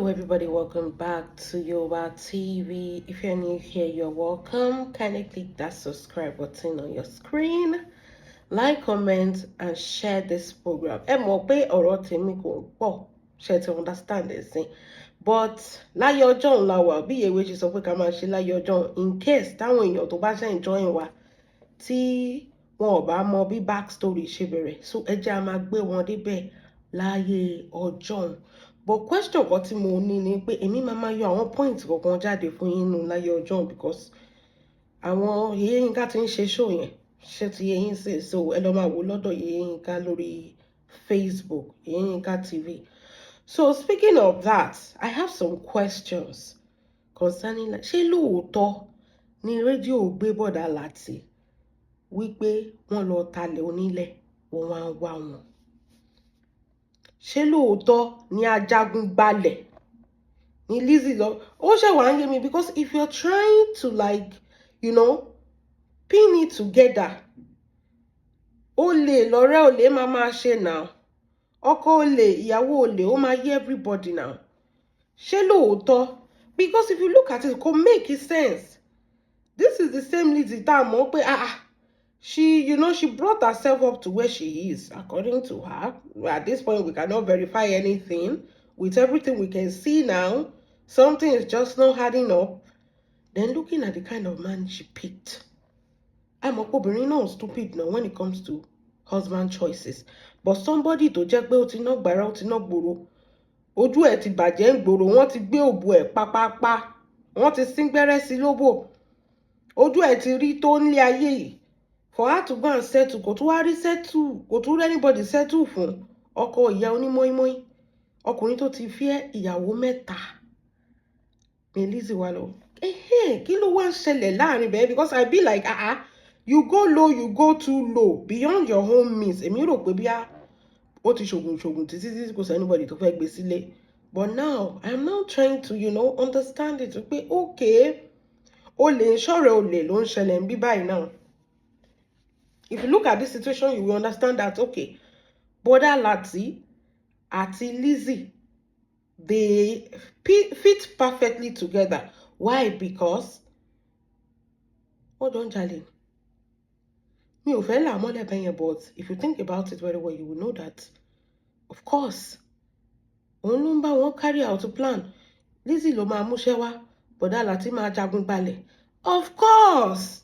Hello everybody, welcome back to Yoba TV. If you're new here, you're welcome. Kindly click that subscribe button on your screen. Like, comment, and share this program. Ẹ mọ̀ pé ọ̀rọ̀ tèmi kò pọ̀, ṣé ti understand this thing. But láyé ọjọ́ ńlá wa, bí ìyèwé ṣe sọ pé ká máa ṣe láyé ọjọ́, in case táwọn èèyàn tó bá ṣe enjoy wa tí wọn ò bá mọ bí backstory ṣe bẹ̀rẹ̀, so ẹ jẹ́ a máa gbé wọn débẹ̀ láyé ọjọ́. But question kan tí mo ní ni pé èmi máa yọ àwọn point kankan jáde fún yín nínú láyé ọjọ́ because àwọn Yèyé Yínká ti ń ṣe show yẹn ṣé ti yé yín sí, so ẹ lọ máa wò lọ́dọ̀ Yèyé Yínká lórí Facebook, Yèyé Yínká TV. So speaking of that, I have some questions concerning ṣé lóòótọ́ ni rédíò gbé Bọ̀dá Láti wípé wọ́n lọ talẹ̀ onílẹ̀ wọ́n wá ń wá wọn? Ṣé lóòótọ́ ni ajagun gbalẹ̀ ni Lizzy lọ? Ó ṣe wá ń yé mi because if you're trying to pin it together, olè lọ́rẹ́ olè máa ṣe now. Ọkọ olè, ìyàwó olè, ó máa yé everybody now. Ṣé lóòótọ́? Because if you look at it, it could make sense. This is the same Lizzy tá a mọ̀ pé she brought herself up to where she is, according to her. At this point, we cannot verify anything. With everything we can see now, something is just not adding up. Then looking at the kind of man she picked, I'm obìnrin náà stupid now when it comes to husband choices. But somebody tó jẹ́ pé ó ti ná gbàrà, ó ti ná gbòòrò, ojú ẹ̀ ti bàjẹ́ ń gbòòrò, wọ́n ti gbé òbò ẹ̀ pápápá, wọ́n ti sín gbẹ́rẹ́ sí lóbò, ojú ẹ̀ ti rí tó ń lé ayé yìí. For her to go and settle, kò tún wá rí settle, kò tún rí anybody settle fún ọkọ ìyá onímọ́ímọ́í, ọkùnrin tó ti fẹ́ ìyàwó mẹ́ta ni Lizzy wá lọ. Kí ló wá ń ṣẹlẹ̀ láàrin bẹ́ẹ̀? Because I be like, you go low, you go too low, beyond your own means. Èmi rò pé bí ó ti ṣògùn títí kò sí anybody tó fẹ́ gbé sílé. But now, I'm now trying to, understand it. Pé okay, olè ń ṣọ̀rẹ́ olè ló ń ṣẹlẹ̀ ń bí báyìí now. If you look at this situation, you will understand that, okay, Bọ̀dá Láti àti Lizzy, they fit perfectly together. Why? Because wọ́n jọ ń jalè. Mi ò fẹ́ là mọ́lẹ̀ bẹ́ẹ̀ yẹn, but if you think about it very well, you will know that, of course, òun ló ń bá wọn carry out a plan. Lizzy ló máa múṣẹ́ wá, Bọ̀dá Láti máa jagun gbalẹ̀. Of course!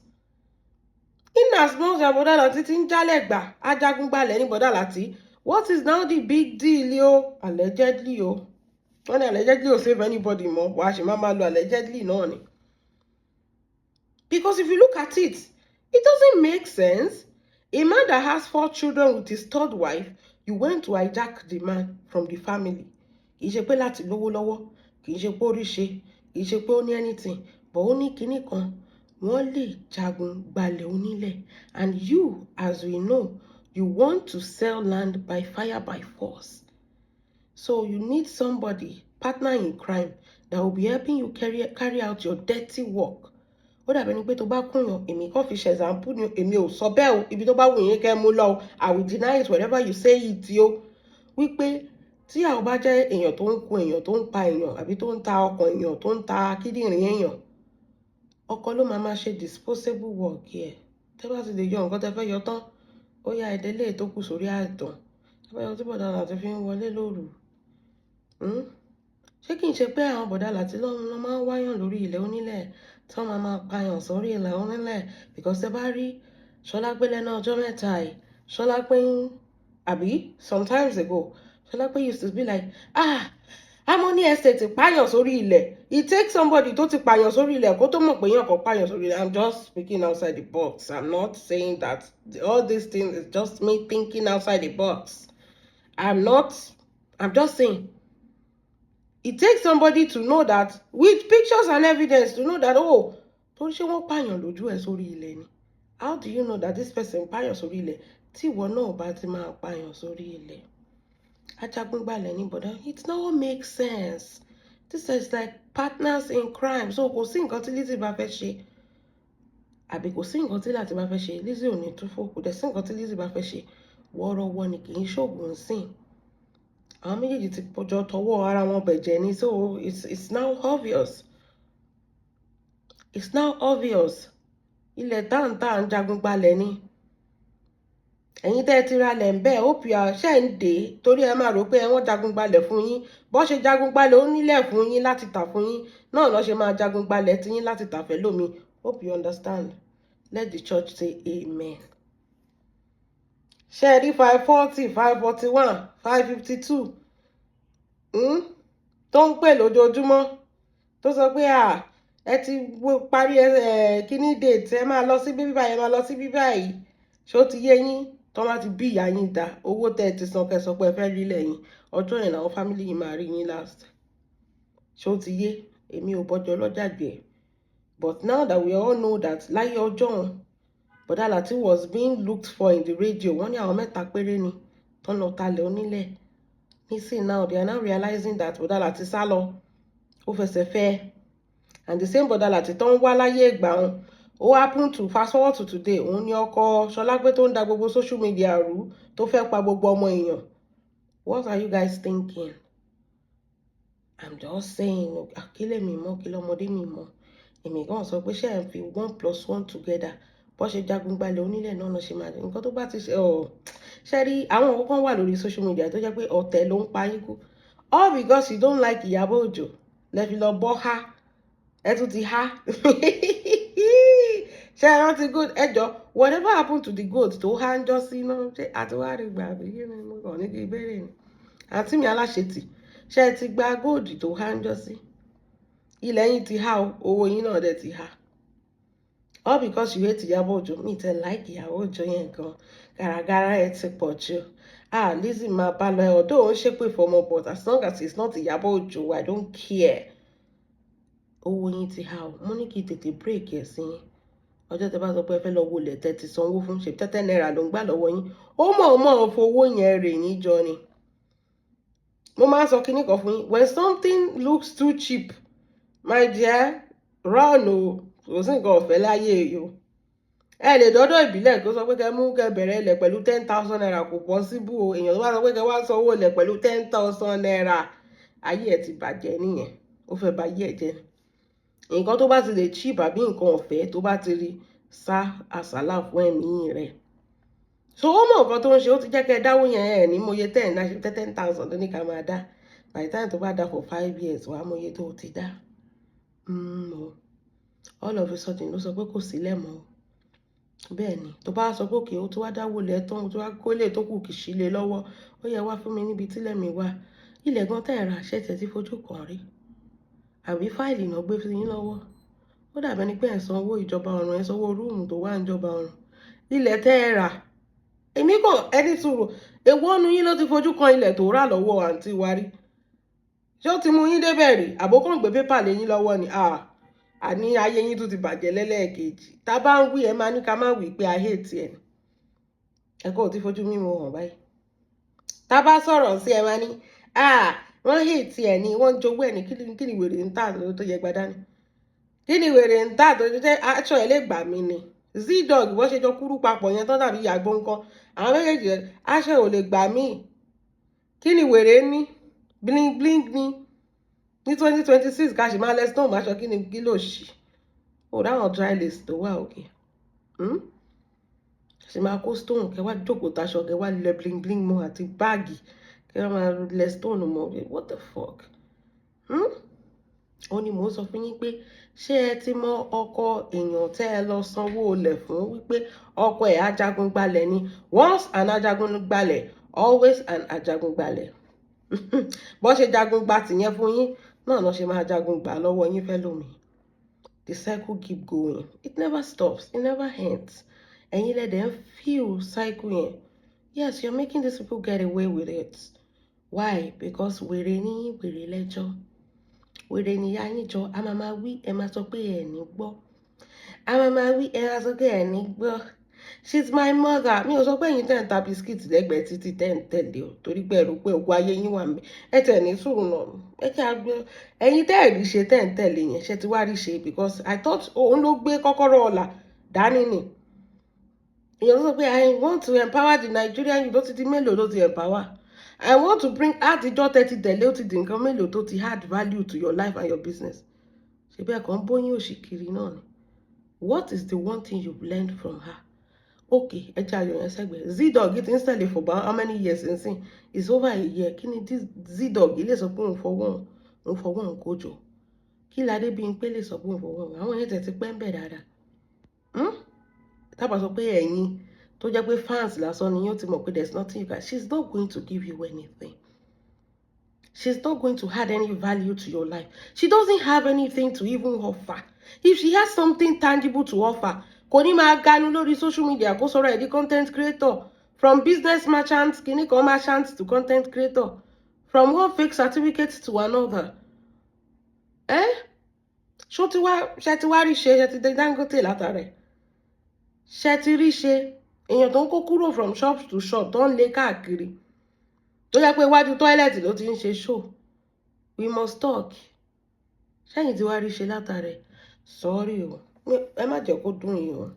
In as much as Bọ̀dá Láti ti ń jálẹ̀ gbà, ajagun gbalẹ̀ ní Bọ̀dá Láti. What is now the big deal, yo? Allegedly, yo. When allegedly will save anybody more, why she mama lo allegedly no ni? Because if you look at it, it doesn't make sense. A man that has 4 children with his 3rd wife, you went to hijack the man from the family. Kì í ṣe pé láti lówó lọ́wọ́, kì í ṣe pé ó rí ṣe, kì í ṣe pé ó ní anything, but ó ní kinní kan, wọ́n lè jagun gbalẹ̀ onílẹ̀. And you, as we know, you want to sell land by fire by force. So you need somebody, partner in crime, that will be helping you carry out your dirty work. Ó dàbí ẹni pé tó bá kúnyàn, èmi kàn fi ṣe example ni, èmi ò sọ bẹ́ẹ̀ o, ibi tó bá wù yín kẹ́ mú lọ, I will deny it wherever you say it yo. Wípé tí àwọn bá jẹ́ èèyàn tó ń kú èèyàn, tó ń pa èèyàn, àbí tó ń ta ọkàn èèyàn, tó ń ta kíndìnrín èèyàn, ọkọ ló máa ṣe disposable work yẹ. Tẹ́ bá ti lè yọ nǹkan tẹ́ fẹ́ yọ tán, ó yá ẹ̀dẹ́lẹ̀ tó kù sórí àìtàn. Tẹ́ bá yọ tí Bọ̀dá Láti fi ń wọlé lóru. Ṣé kì í ṣe pé àwọn Bọ̀dá Láti ló máa ń wáyàn lórí ilẹ̀ onílẹ̀ tí wọ́n máa pààyàn sórí ilẹ̀ onílẹ̀? Because tẹ́ bá rí Ṣọlápé lẹ́nu ọjọ́ mẹ́ta yìí, Ṣọlápé àbí sometimes ago, Ṣọlápé used to be like, Harmony Estate pààyàn sórí ilẹ̀. It takes somebody tó ti pààyàn sórí ilẹ̀ kó tó mọ̀ pé èèyàn kan pààyàn sórí ilẹ̀. I'm just speaking outside the box. I'm not saying that all these things is just me thinking outside the box. I'm just saying. It takes somebody to know that, with pictures and evidence, to know that, tó ṣe wọ́n pààyàn lójú ẹ̀ sórí ilẹ̀ ni. How do you know that this person pààyàn sórí ilẹ̀ tí ìwọ náà bá ti máa pààyàn sórí ilẹ̀? Ajagun gbalẹ̀ ní Bọ̀dá. It no make sense. This is like partners in crime. So kò sí nǹkan tí Lizzy bá fẹ́ ṣe, àbí kò sí nǹkan tí Láti bá fẹ́ ṣe, Lizzy ò ní túfò. Kò dẹ̀ sí nǹkan tí Lizzy bá fẹ́ ṣe, wọ́ọ́rọ́wọ́ ni, kì í ṣoògùn sìn. àwọn méjèèjì ti jọ tọwọ́ ara wọn bẹ̀jẹ̀ ni, so it's now obvious. It's now obvious. Ilẹ̀ táǹtà ń jagun gbalẹ̀ ni. Ẹ̀yin tẹ́ ti ra lẹ̀ ń bẹ́ẹ̀ hope you are ṣe ń dé torí ẹ máa rò pé wọ́n jagun gbalẹ̀ fún yín. Bó ṣe jagun gbalẹ̀ ó nílẹ̀ fún yín láti tà fún yín náà ló ṣe máa jagun gbalẹ̀ tí yín láti tà fẹ́ lómi. Hope you understand. Let the church say amen. Ṣé ẹ rí 540, 541, 552 tó ń pè lójoojúmọ́ tó sọ pé ẹ ti parí kíní date ẹ máa lọ sí bíbí báyìí ẹ máa lọ sí bíbí báyìí ṣé ó ti yé yín tó bá ti bí ìyá yín dá owó tẹ́ ẹ ti san kẹ́ sọ pé ẹ fẹ́ rí lẹ́yìn ọjọ́ yẹn làwọn fámìlì yìí máa rí yín last ṣé ó ti yé èmi ò bọ́jọ́ lọ́jà gbé but now that we all know that láyé ọjọ́ Bọ̀dá Lateef was being looked for in the radio wọ́n ní àwọn mẹ́ta péré ni tó ń lọ talẹ̀ onílẹ̀ nísìn now they are now realizing that Bọ̀dá Lateef sá lọ ó fẹsẹ̀ fẹ́ and the same Bọ̀dá Lateef tó ń wá láyé ìgbà wọn ó happen to fast forward to today òun ní ọkọ Ṣọlápé tó ń da gbogbo social media rú tó fẹ́ pa gbogbo ọmọ èèyàn. What are you guys thinking? I'm just saying àkílẹ̀ mi mọ́ kí lọ́mọdé mi mọ́ èmi gan sọ pé ṣé ẹ̀ ń fi 1+1 together bó ṣe jagun gbalẹ̀ onílẹ̀ náà ṣe máa nǹkan tó bá ti ṣe rí àwọn kankan wà lórí social media tó jẹ́ pé ọ̀tẹ̀ ló ń pa yín kú all because you don't like Ìyábọ̀ Òjó lẹ́fi lọ bọ́ ha ẹ tún ti ha ṣe ẹ rántí gold ẹjọ́ whatever happened to the gold tó há ń jọ sí iná ṣe àtiwárí gbà bí yín ni mo kàn ní kí ìbéèrè ni àǹtí mi aláṣetì ṣe ẹ ti gba gold tó há ń jọ sí ilẹ̀ yín ti há owó yín náà dẹ̀ ti há. All because you hate Ìyábọ̀ Òjó mi tẹ like Ìyábọ̀ Òjó yẹn gan gàràgàrà ẹ ti pọ̀ jù Lizzy máa bá lọ ọ̀dọ̀ òun ṣépè fọmọ but as long as it's not Ìyábọ̀ Òjó I don't care owó yín ti há o mo ní kí tètè break ẹ̀ sí yín ọjọ́ tẹ bá sọ pé ẹ fẹ́ lọ wọlé tẹ ti sanwó fún ṣe tẹ́tẹ́ náírà ló ń gbà lọ́wọ́ yín ó mọ̀ fowó yẹn rè yín jọ ni mo máa sọ kíní kan fún yín when something looks too cheap my dear run o kò sí nǹkan ọ̀fẹ́ láyé yìí o ẹ lè dọ́dọ̀ ìbílẹ̀ tó sọ pé kẹ mú kẹ bẹ̀rẹ̀ ilẹ̀ pẹ̀lú 10,000 naira kò possible o èèyàn tó bá sọ pé kẹ wá sanwó ilẹ̀ pẹ̀lú 10,000 naira ayé ẹ ti bàjẹ́ nìyẹn ó fẹ́ bà ayé ẹ jẹ́ nǹkan tó bá ti lè cheap àbí nǹkan ọ̀fẹ́ tó bá ti rí sá àsálà fún ẹ̀mí rẹ̀ so ó mọ̀ nǹkan tó ń ṣe ó ti jẹ́ kẹ́ dáwó yẹn ẹ̀ ní mòye 10,000 tó ní ká máa dá by the time tó bá dá for 5 years wàá mòye tó ti dá all of a sudden ló sọ pé kò sílẹ̀ mọ́ bẹ́ẹ̀ ni tó bá sọ pé òkè ó tó wá dáwó lẹ̀ tán tó wá kólé tó kù kìí sílé lọ́wọ́ ó yẹ wá fún mi níbi tílẹ̀ mi wá ilẹ̀ gan tẹ̀ ra ṣẹ́tẹ̀ tí fojú kan rí àbí fáìlì náà gbé fún yín lọ́wọ́ ó dàbẹ́ ni pé ẹ̀ sanwó ìjọba ọ̀run ẹ̀ sanwó rúùmù tó wà níjọba ọ̀run ilẹ̀ tẹ́ ẹ rà èmi kàn ẹni sùúrù èwo ọ̀nù yín ló ti fojú kan ilẹ̀ tó rà lọ́wọ́ àǹtí wa rí ṣé ó ti mú yín débẹ̀ rí àbókàn gbé pépà lé yín lọ́wọ́ ni àní ayé yín tún ti bàjẹ́ lẹ́lẹ́ẹ̀kejì tá a bá ń wí ẹ máa ní ká má wí pé ayé tiẹ̀ ni ẹ̀kọ́ ò ti fojú mímu hàn báyìí tá a bá sọ̀rọ̀ sí ẹ máa ní wọ́n hate tiẹ̀ ni wọ́n ń jowó ẹ̀ ní kí ni wèrè ń tà tó yẹ gbadá ni kí ni wèrè ń tà tó jẹ́ aṣọ ẹ̀ lè gbà mí ni Zdog bó ṣe jọ kúrú papọ̀ yẹn tó dàbí ìyàgbó nǹkan àwọn méjèèjì aṣọ ò lè gbà mí kí ni wèrè ní bling bling ni ní 2026 ká ṣì máa lẹ stone aṣọ kí ló ṣì ó dáhùn dry lace tó wà òkè ṣì máa kó stone kẹ wá jókòó taṣọ kẹ wá lẹ bling bling mọ́ àti báàgì kẹ wá máa lẹ stone mọ́ what the fuck ó ní mò ń sọ fún yín pé ṣé ẹ ti mọ ọkọ èèyàn tẹ́ ẹ lọ sanwó olè fún wípé ọkọ ẹ̀ ajagungbalẹ̀ ni once an ajagungbalẹ̀ always an ajagungbalẹ̀ bó ṣe jagun gba tìyẹn fún yín náà lọ ṣe máa jagun gbà lọ́wọ́ yín fẹ́ lómi the cycle keep going it never stops it never ends ẹ̀yin lẹ́dẹ̀ ń feel cycle yẹn yes you're making these people get away with it why because wèrè ní wèrè lẹ́jọ́ wèrè níyà yín jọ a máa wí ẹ máa sọ pé ẹ ní gbọ́ a máa wí ẹ máa sọ pé ẹ ní gbọ́ she's my mother mi ò sọ pé ẹ̀yin tẹ̀ ń ta bisikíìtì lẹ́gbẹ̀ẹ́ títí tẹ̀ ń tẹ̀lé o torí pé ẹ̀rù pé òkú ayé yín wà mí ẹ tẹ̀ ní sùúrù náà ẹ kí a gbé ẹ̀yin tẹ́ ẹ̀ rí ṣe tẹ̀ ń tẹ̀lé yẹn ṣe ti wá rí ṣe because I thought òun ló gbé kọ́kọ́rọ́ ọ̀la dání ni èèyàn sọ pé I want to empower the Nigerian youth ló ti di mélòó ló ti empower I want to bring àtijọ́ 30 tẹ̀lé ó ti di nǹkan mélòó tó ti add value to your life and your business. Ṣé bẹ́ẹ̀ kàn bóyún òṣìkiri náà ni? What is the one thing you've learned from her? Okay, ẹ jẹ́ ayọ̀ yẹn sẹ́gbẹ̀ẹ́. Z-Dog it instantly for about how many years since? It's over a year. Kí ni Z-Dog ilé sọ pé òun fọwọ́ òun kó jọ? Kí ládé bí n pé lè sọ pé òun fọwọ́ òun? Àwọn yẹn tẹ̀ ti pẹ́ ń bẹ̀ dáadáa. Tábà sọ pé ẹ̀yin tó jẹ́ pé fans lásán ni yóò ti mọ̀ pé there's nothing you can. She's not going to give you anything. She's not going to add any value to your life. She doesn't have anything to even offer. If she has something tangible to offer, kò ní máa ganu lórí social media kó sọ̀rọ̀ ẹ̀ di content creator. From business merchant, kìíní kan merchant to content creator. From one fake certificate to another. Ṣé ti wá rí ṣe ṣe ti dé Dangote látàrẹ̀? Ṣé ti rí ṣe èèyàn tó ń kó kúrò from shop to shop tó ń lé káàkiri tó yẹ pé iwájú tọ́ílẹ̀tì ló ti ń ṣe show. We must talk. Ṣẹ́yìn tí wá rí ṣe látàrẹ̀? Sorry o, ẹ má jẹ́ kó dùn yín o.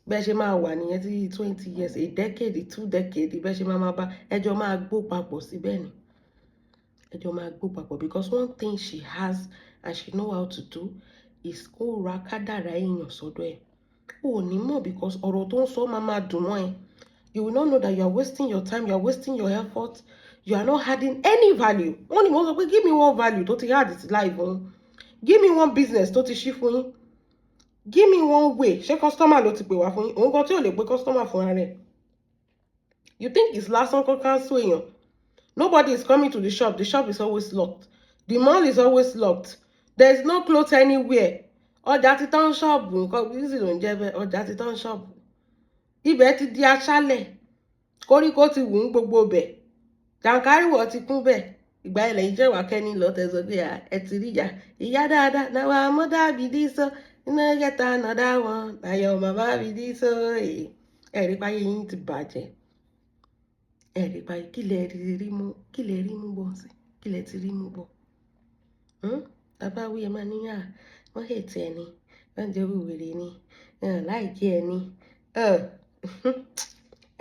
Bẹ́ẹ̀ ṣe máa wà nìyẹn tí 20 years, a decade, 2 decades, bẹ́ẹ̀ ṣe máa bá ẹjọ́ máa gbó papọ̀ síbẹ̀ ni. Ẹjọ́ máa gbó papọ̀ because one thing she has and she know how to do is kó ra kádàrá èèyàn sọ́dọ̀ ẹ̀. O ò ní mọ̀ because ọ̀rọ̀ tó ń sọ máa dùn mọ́ ẹ. You will not know that you are wasting your time, you are wasting your effort, you are not adding any value. Wọ́n ní mo sọ pé give me one value tó ti add it live on. Give me one business tó ti ṣí fún yín. Give me one way. Ṣé customer ló ti pè wá fún yín? Òun kan tí ò lè pè customer fún ara rẹ̀. You think it's lásán kan cancel èèyàn? Nobody is coming to the shop is always locked. The mall is always locked. There is no clothes anywhere. Ọjà ti tán ṣọ́ọ̀bù nǹkan bísí ló ń jẹ́ bẹ́ẹ̀. Ọjà ti tán ṣọ́ọ̀bù. Ibẹ̀ ti di aṣálẹ̀. Koríko ti wù ń gbogbo bẹ̀. Jàǹkáríwọ̀ ti kún bẹ̀. Ìgbà ilẹ̀ ìjẹ́ ìwà kẹ́ni lọ tẹ̀sán pé ẹ ti rí ìyá dáadáa. Now our mother be this so. Iná get another one. Now your mama be this so. Ẹ̀rí páyé yín ti bàjẹ́. Ẹ̀rí páyé kí lẹ rí mú bọ̀ sí? Kí lẹ ti rí mú bọ̀? Bàbá wí ẹ máa níyà. Wọ́n hate ẹni. Wọ́n jẹ́ wíwèrè ni. Láìkí ẹni.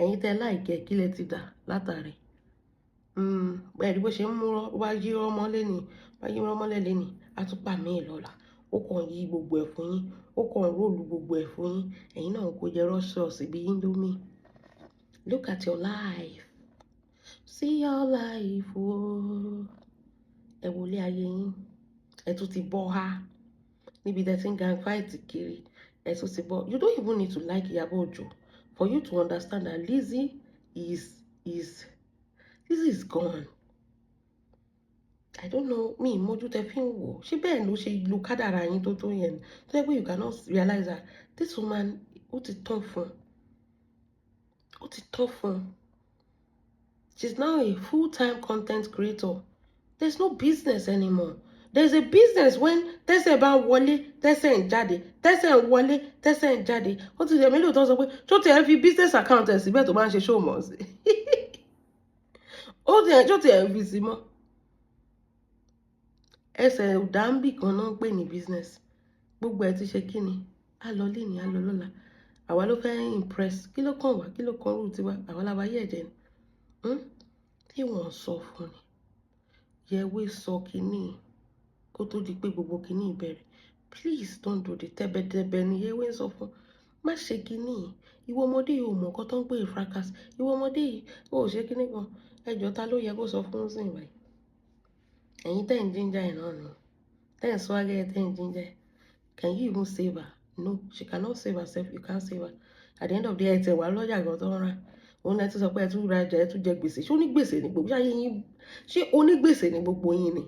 Ẹ̀yin tẹ́ láìkẹ́ kí lẹ ti dà látàrí. Ẹ̀rí bó ṣe ń mú wá yí ọmọlé lẹ́ni. A tún pa mí lọ́la. Ó kàn yí gbogbo ẹ̀ fún yín. Ó kàn róòlù gbogbo ẹ̀ fún yín. Ẹ̀yin náà kò jẹ rọ́ṣọ̀ọ̀sì bí Indomie. Look at your life. See your life. Ẹ wọlé ayé yín. Ẹ tún ti bọ́ ha. Níbi tẹ́ ti ń gang fight kiri. Ẹ tún ti bọ́. You don't even need to like Iyabo Ojo for you to understand that Lizzy is gone. I don't know. Me, mojú tẹ́ fi ń wò. Ṣé bẹ́ẹ̀ ló ṣe lo kádàrá yín tó yẹn? So that you cannot realize that this woman, ó ti tán fún. She's now a full-time content creator. There's no business anymore. There's a business when tẹ́sẹ̀ bá ń wọlé, tẹ́sẹ̀ ń jáde, tẹ́sẹ̀ ń wọlé, tẹ́sẹ̀ ń jáde. Ó ti jẹ́ mélòó tó sọ pé ṣó ti ẹ̀ fi business account ẹ̀ síbẹ̀ tó bá ń ṣe show mọ́ sí. Ó ti ẹ̀ ṣó ti ẹ̀ fi sí mọ́. Ẹsẹ̀ òdàmbì kan náà ń pè ní business. Gbogbo ẹ̀ ti ṣe kí ni? A lọ léni, a lọ lọ́la. Àwa ló fẹ́ impress. Kí ló kàn wá? Kí ló kàn rú tiwa? Àwa la bá yẹ̀ jẹ́ ni. Tí wọ́n sọ fún ni. Yẹwé sọ kíní kó tó di pé gbogbo kíní ìbẹ̀rẹ̀. Please don't do the tẹ́bẹ̀tẹ́bẹ̀ ni Yẹwé sọ fún. Má ṣe kíní. Ìwọ ọmọdé yìí ò mọ̀ nǹkan tó ń pè fracas. Ìwọ ọmọdé yìí ò ṣe kíní kan. Ẹjọ́ ta ló yẹ kó sọ fún sìn báyìí? Ẹ̀yin tẹ́ ń jíjà ẹ̀ náà ni. Tẹ́ ń sọ agẹ́ tẹ́ ń jíjà. Can you even save her? No, she cannot save herself. You can't save her. At the end of the day, ẹ tẹ̀ wá lọ́jà gan tó ń ra. Òun náà ti sọ pé ẹ tún rajà, ẹ tún jẹ gbèsè. Ṣé onígbèsè ni gbogbo yín? Ṣé onígbèsè ni gbogbo yín ni?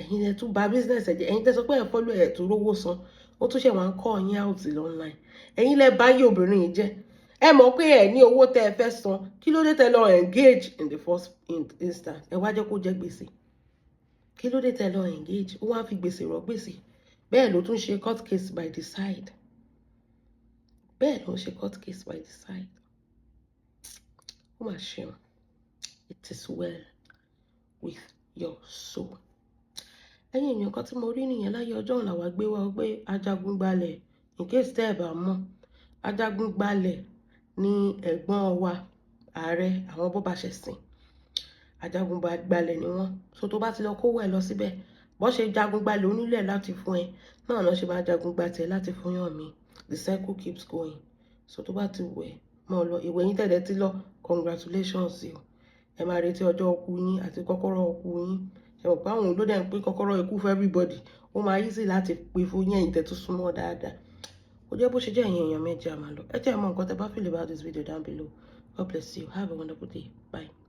Ẹ̀yin ẹ tún bà business ẹ jẹ́. Ẹ̀yin tẹ́ sọ pé ẹ follow ẹ tún rówó san. Ó tún ṣe wá ń kọ́ yín out online. Ẹ̀yin lẹ bá yé obìnrin yìí jẹ́. Ẹ mọ̀ pé ẹ ní owó tẹ́ ẹ fẹ́ san. Kí ló dé tẹ́ lọ engage in the first instance? Ẹ wá jẹ́ kó jẹ gbèsè. Kí ló dé tẹ́ lọ engage? Ó wá fi gbèsè rọ gbèsè. Bẹ́ẹ̀ ló tún ṣe court case by the side. Bẹ́ẹ̀ ló ṣe court case by the side. Ó mà ṣe o. It is well with your soul. Ẹ̀yin èèyàn kan tí mo rí nìyẹn láyé ọjọ́ ọ̀la wá gbé wá gbé Ajagungbálẹ̀. In case tẹ́ ẹ bá mọ̀, Ajagungbálẹ̀ ni ẹ̀gbọ́n wa ààrẹ àwọn Bọ́bàṣẹ̀sìn. Ajagunbalẹ̀ ni wọ́n. So tó bá ti lọ kówó ẹ̀ lọ síbẹ̀, bó ṣe jagunbalẹ̀ onílẹ̀ láti fún ẹ náà lọ ṣe máa jagungbàtẹ̀ láti fún yàn mí. The cycle keeps going. So tó bá ti wù ẹ́ mọ́ lọ, ìwé yín tẹ̀lé ti lọ, congratulations you. Ẹ máa retí ọjọ́ ọkú yín àti kọ́kọ́rọ́ ọkú yín. Ẹ mọ̀ pé àwọn olóde ń pín kọ́kọ́rọ́ ikú for everybody. Ó máa easy láti pín fún yín ẹ̀yin tẹ́ tún súnmọ́ dáadáa. Ó jẹ́ bó ṣe jẹ́ ẹ̀yin èèyàn méjì àmà lọ. Ẹ jẹ́ mọ̀ nǹkan tẹ́ bá feel about this video down below. God bless you. Have a wonderful day. Bye.